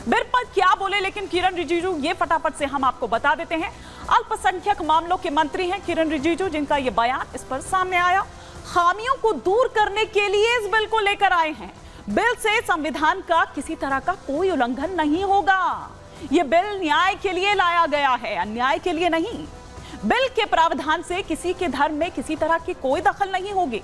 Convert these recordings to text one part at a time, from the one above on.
Bill पर क्या बोले लेकिन किरण रिजिजू, ये फटाफट से हम आपको बता देते हैं। अल्पसंख्यक मामलों के मंत्री हैं किरण रिजिजू, जिनका ये बयान इस पर सामने आया। खामियों को दूर करने के लिए इस बिल को लेकर आए हैं। बिल से संविधान का किसी तरह का कोई उल्लंघन नहीं होगा। यह बिल न्याय के लिए लाया गया है, अन्याय के लिए नहीं। बिल के प्रावधान से किसी के धर्म में किसी तरह की कोई दखल नहीं होगी।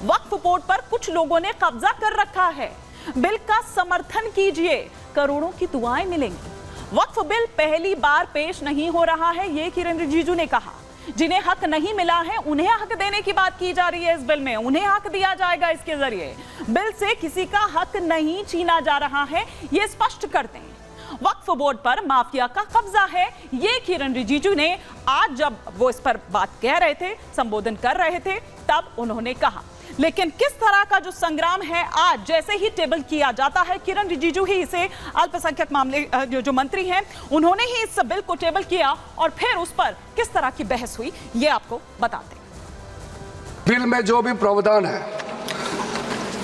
वक्फ बोर्ड पर कुछ लोगों ने कब्जा कर रखा है। बिल का समर्थन कीजिए, करोड़ों की दुआएं मिलेंगी। वक्फ बिल पहली बार पेश नहीं हो रहा है, ये किरण रिजिजू ने कहा। जिन्हें हक नहीं मिला है उन्हें हक देने की बात की जा रही है इस बिल में, उन्हें हक दिया जाएगा इसके जरिए। बिल से किसी का हक नहीं छीना जा रहा है, ये स्पष्ट करते हैं। वक्फ बोर्ड पर माफिया का कब्जा है, ये किरण रिजिजू ने आज जब वो इस पर बात कह रहे थे, संबोधन कर रहे थे, तब उन्होंने कहा। लेकिन किस तरह का जो संग्राम है, आज जैसे ही टेबल किया जाता है, किरण रिजिजू ही इसे अल्पसंख्यक मामले जो मंत्री हैं उन्होंने ही इस बिल को टेबल किया और फिर उस पर किस तरह की बहस हुई ये आपको बताते हैं। बिल में जो भी प्रावधान है,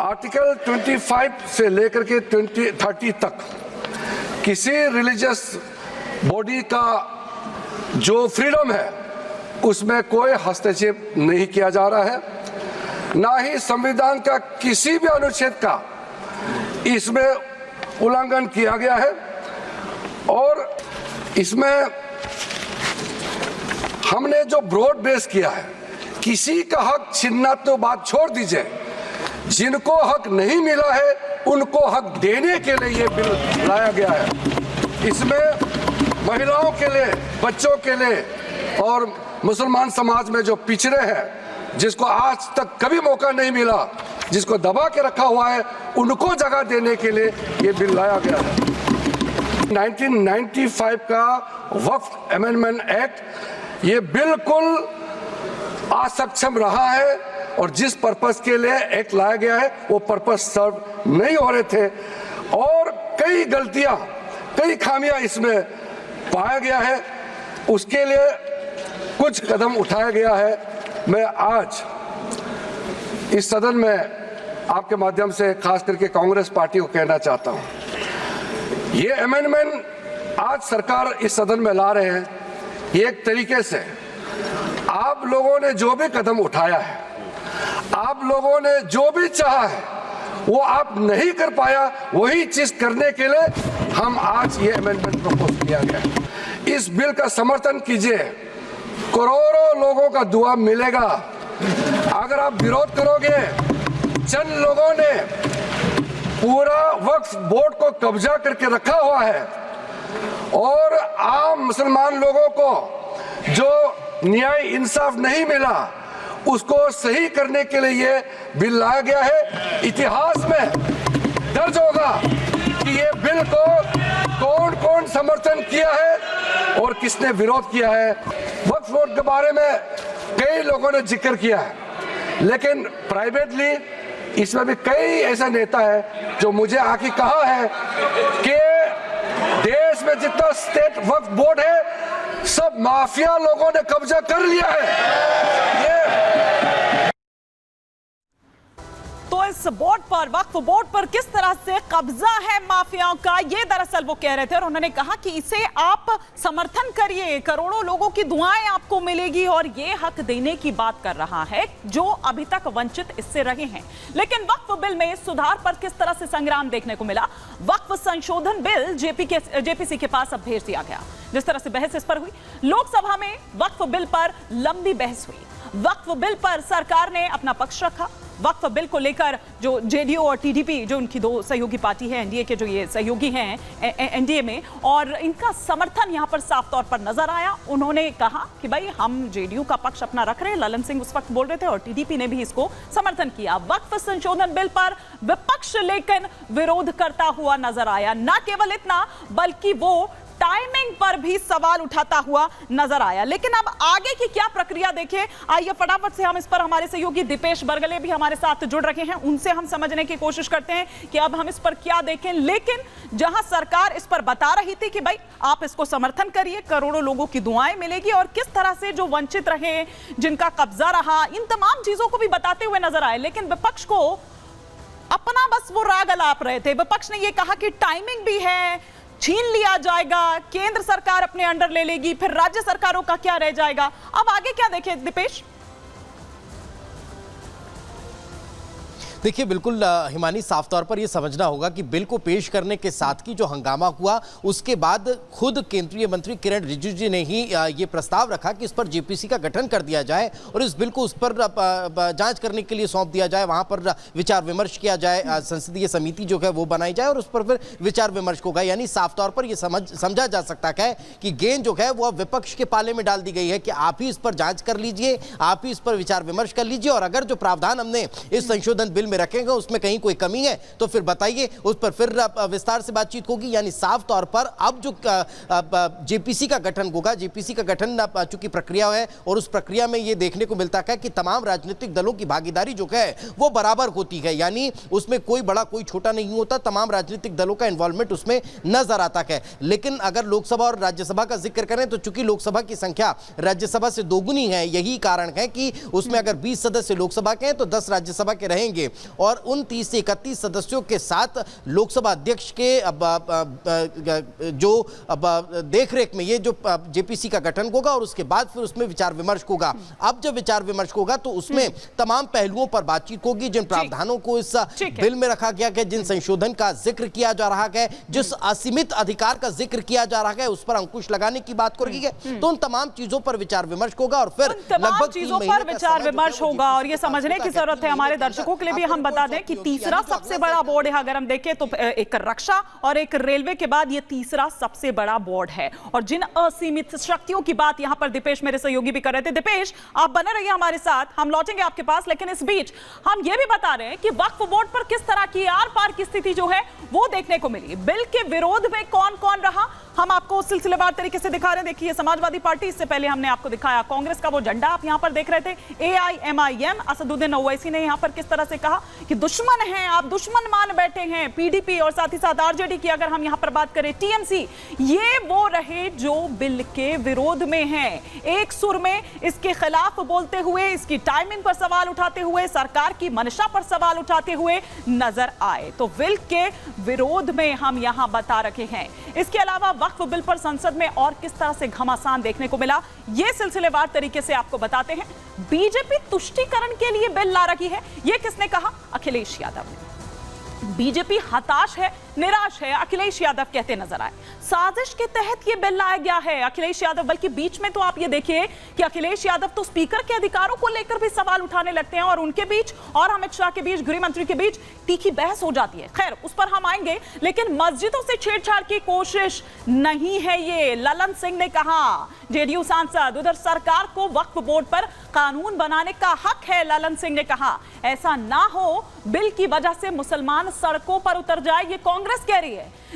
आर्टिकल 25 से लेकर के 30 तक किसी रिलीजियस बॉडी का जो फ्रीडम है उसमें कोई हस्तक्षेप नहीं किया जा रहा है, ना ही संविधान का किसी भी अनुच्छेद का इसमें उल्लंघन किया गया है। और इसमें हमने जो ब्रॉड बेस किया है, किसी का हक छीनना तो बात छोड़ दीजिए, जिनको हक नहीं मिला है उनको हक देने के लिए ये बिल लाया गया है। इसमें महिलाओं के लिए, बच्चों के लिए और मुसलमान समाज में जो पिछड़े हैं, जिसको आज तक कभी मौका नहीं मिला, जिसको दबा के रखा हुआ है, उनको जगह देने के लिए ये बिल लाया गया है। 1995 का वक्फ अमेंडमेंट एक्ट ये बिल्कुल असक्षम रहा है और जिस पर्पस के लिए एक्ट लाया गया है वो पर्पस सर्व नहीं हो रहे थे और कई गलतियां, कई खामियां इसमें पाया गया है। उसके लिए कुछ कदम उठाया गया है। मैं आज इस सदन में आपके माध्यम से खास करके कांग्रेस पार्टी को कहना चाहता हूं, ये अमेंडमेंट आज सरकार इस सदन में ला रहे हैं, ये एक तरीके से आप लोगों ने जो भी कदम उठाया है, आप लोगों ने जो भी चाहा है वो आप नहीं कर पाया, वही चीज करने के लिए हम आज ये अमेंडमेंट प्रपोज किया गया है। इस बिल का समर्थन कीजिए, करोड़ों लोगों का दुआ मिलेगा। अगर आप विरोध करोगे, चंद लोगों ने पूरा वक्फ बोर्ड को कब्जा करके रखा हुआ है और आम मुसलमान लोगों को जो न्याय इंसाफ नहीं मिला उसको सही करने के लिए ये बिल लाया गया है। इतिहास में दर्ज होगा कि ये बिल को कौन कौन समर्थन किया है और किसने विरोध किया है। वक्फ बोर्ड के बारे में कई लोगों ने जिक्र किया है, लेकिन प्राइवेटली इसमें भी कई ऐसा नेता है जो मुझे आके कहा है कि देश में जितना स्टेट वक्फ बोर्ड है सब माफिया लोगों ने कब्जा कर लिया है। तो इस बोर्ड पर, वक्फ बोर्ड पर किस तरह से कब्जा है माफियाओं का, ये दरअसल वो कह रहे थे और उन्होंने कहा कि इसे आप समर्थन करिए, करोड़ों लोगों की दुआएं आपको मिलेगी और ये हक देने की बात कर रहा है जो अभी तक वंचित इससे रहे हैं। लेकिन वक्फ बिल में सुधार पर किस तरह से संग्राम देखने को मिला। वक्फ संशोधन बिल जेपीसी के पास अब भेज दिया गया। जिस तरह से बहस इस पर हुई, लोकसभा में वक्फ बिल पर लंबी बहस हुई। वक्फ बिल पर सरकार ने अपना पक्ष रखा। वक्फ बिल को लेकर जो जेडीयू और टीडीपी, जो उनकी दो सहयोगी पार्टी है, एनडीए के जो ये सहयोगी हैं एनडीए में, और इनका समर्थन यहां पर साफ तौर पर नजर आया। उन्होंने कहा कि भाई हम जेडीयू का पक्ष अपना रख रहे हैं, ललन सिंह उस वक्त बोल रहे थे, और टीडीपी ने भी इसको समर्थन किया। वक्फ संशोधन बिल पर विपक्ष लेकिन विरोध करता हुआ नजर आया। न केवल इतना बल्कि वो टाइमिंग पर भी सवाल उठाता हुआ नजर आया। लेकिन अब आगे की क्या प्रक्रिया देखें, आइए फटाफट से हम इस पर, हमारे सहयोगी दीपेश बरगले भी हमारे साथ जुड़ रहे हैं, उनसे हम समझने की कोशिश करते हैं कि अब हम इस पर क्या देखें। लेकिन जहां सरकार इस पर बता रही थी कि भाई आप इसको समर्थन करिए, करोड़ों लोगों की दुआएं मिलेगी, और किस तरह से जो वंचित रहे, जिनका कब्जा रहा, इन तमाम चीजों को भी बताते हुए नजर आए। लेकिन विपक्ष को अपना बस वो राग अलाप रहे थे। विपक्ष ने यह कहा कि टाइमिंग भी है, छीन लिया जाएगा, केंद्र सरकार अपने अंडर ले लेगी, फिर राज्य सरकारों का क्या रह जाएगा? अब आगे क्या देखें दीपेश? देखिए बिल्कुल हिमानी, साफ तौर पर यह समझना होगा कि बिल को पेश करने के साथ की जो हंगामा हुआ उसके बाद खुद केंद्रीय मंत्री किरण रिजिजू जी ने ही ये प्रस्ताव रखा कि इस पर जेपीसी का गठन कर दिया जाए और इस बिल को उस पर जांच करने के लिए सौंप दिया जाए, वहां पर विचार विमर्श किया जाए, संसदीय समिति जो है वो बनाई जाए और उस पर फिर विचार विमर्श होगा। यानी साफ तौर पर यह समझा जा सकता है कि गेंद जो है वो अब विपक्ष के पाले में डाल दी गई है कि आप ही इस पर जांच कर लीजिए, आप ही इस पर विचार विमर्श कर लीजिए और अगर जो प्रावधान हमने इस संशोधन बिल में रखेंगे उसमें कहीं कोई कमी है तो फिर बताइए, उस पर फिर विस्तार से बातचीत होगी। यानी साफ तौर पर अब जो जेपीसी का गठन होगा, जेपीसी का गठन चूंकि प्रक्रिया है और उस प्रक्रिया में यह देखने को मिलता है कि तमाम राजनीतिक दलों की भागीदारी जो है वो बराबर होती है, यानी उसमें कोई बड़ा कोई छोटा नहीं होता, तमाम राजनीतिक दलों का इन्वॉल्वमेंट उसमें नजर आता है। लेकिन अगर लोकसभा और राज्यसभा का जिक्र करें तो चूंकि लोकसभा की संख्या राज्यसभा से दोगुनी है, यही कारण है कि उसमें अगर 20 सदस्य लोकसभा के हैं तो 10 राज्यसभा के रहेंगे और उन 30 से 31 सदस्यों के साथ लोकसभा अध्यक्ष के जो देखरेख में ये जो जेपीसी का गठन होगा और उसके बाद फिर उसमें विचार विमर्श होगा। अब जब विचार विमर्श होगा तो उसमें तमाम पहलुओं पर बातचीत होगी, जिन प्रावधानों को इस बिल में रखा गया है, जिन संशोधन का जिक्र किया जा रहा है, जिस असीमित अधिकार का जिक्र किया जा रहा है, उस पर अंकुश लगाने की बात करी है, तो उन तमाम चीजों पर विचार विमर्श होगा और फिर लगभग चीजों पर विचार विमर्श होगा। और ये समझने की जरूरत है हमारे दर्शकों के लिए भी, हम बता दें कि तीसरा सबसे बड़ा बोर्ड है, अगर हम देखें तो एक रक्षा और एक रेलवे के बाद ये तीसरा सबसे बड़ा बोर्ड है। और जिन असीमित शक्तियों की बात यहां पर दीपेश मेरे सहयोगी भी कर रहे थे, दीपेश आप बने रहिए हमारे साथ, हम लौटेंगे आपके पास, लेकिन इस बीच हम ये भी बता रहे हैं कि वक्फ बोर्ड पर किस तरह की आर पार की स्थिति जो है वो देखने को मिली। बिल के विरोध में कौन कौन रहा हम आपको सिलसिलेवार तरीके से दिखा रहे हैं। देखिए समाजवादी पार्टी, इससे पहले हमने आपको दिखाया कांग्रेस का वो झंडा आप यहां पर देख रहे थे, AIMIM असदुद्दीन ओवैसी ने यहां पर किस तरह से कहा कि दुश्मन हैं आप, दुश्मन मान बैठे हैं PDP और साथ ही साथ RJD की अगर हम यहां पर बात करें TMC, ये वो रहे जो बिल के विरोध में हैं, एक सुर में इसके खिलाफ बोलते हुए, इसकी टाइमिंग पर सवाल उठाते हुए, सरकार की मंशा पर सवाल उठाते हुए नजर आए। तो बिल के विरोध में हम यहां बता रहे हैं। इसके अलावा वक्फ बिल पर संसद में और किस तरह से घमासान देखने को मिला, यह सिलसिलेवार तरीके से आपको बताते हैं। बीजेपी तुष्टीकरण के लिए बिल ला रही है, यह किसने कहा? अखिलेश यादव ने। बीजेपी हताश है, निराश है, अखिलेश यादव कहते नजर आए। साजिश के तहत यह बिल लाया गया है अखिलेश यादव, बल्कि बीच में तो आप ये देखिए कि अखिलेश यादव तो स्पीकर के अधिकारों को लेकर भी सवाल उठाने लगते हैं और उनके बीच और अमित शाह के बीच, गृह मंत्री के बीच तीखी बहस हो जाती है। खैर उस पर हम आएंगे, लेकिन मस्जिदों से छेड़छाड़ की कोशिश नहीं है ये, ललन सिंह ने कहा, जेडीयू सांसद। उधर सरकार को वक्फ बोर्ड पर कानून बनाने का हक है, ललन सिंह ने कहा। ऐसा ना हो बिल की वजह से मुसलमान सड़कों पर उतर जाए, ये कांग्रेस कह रही है।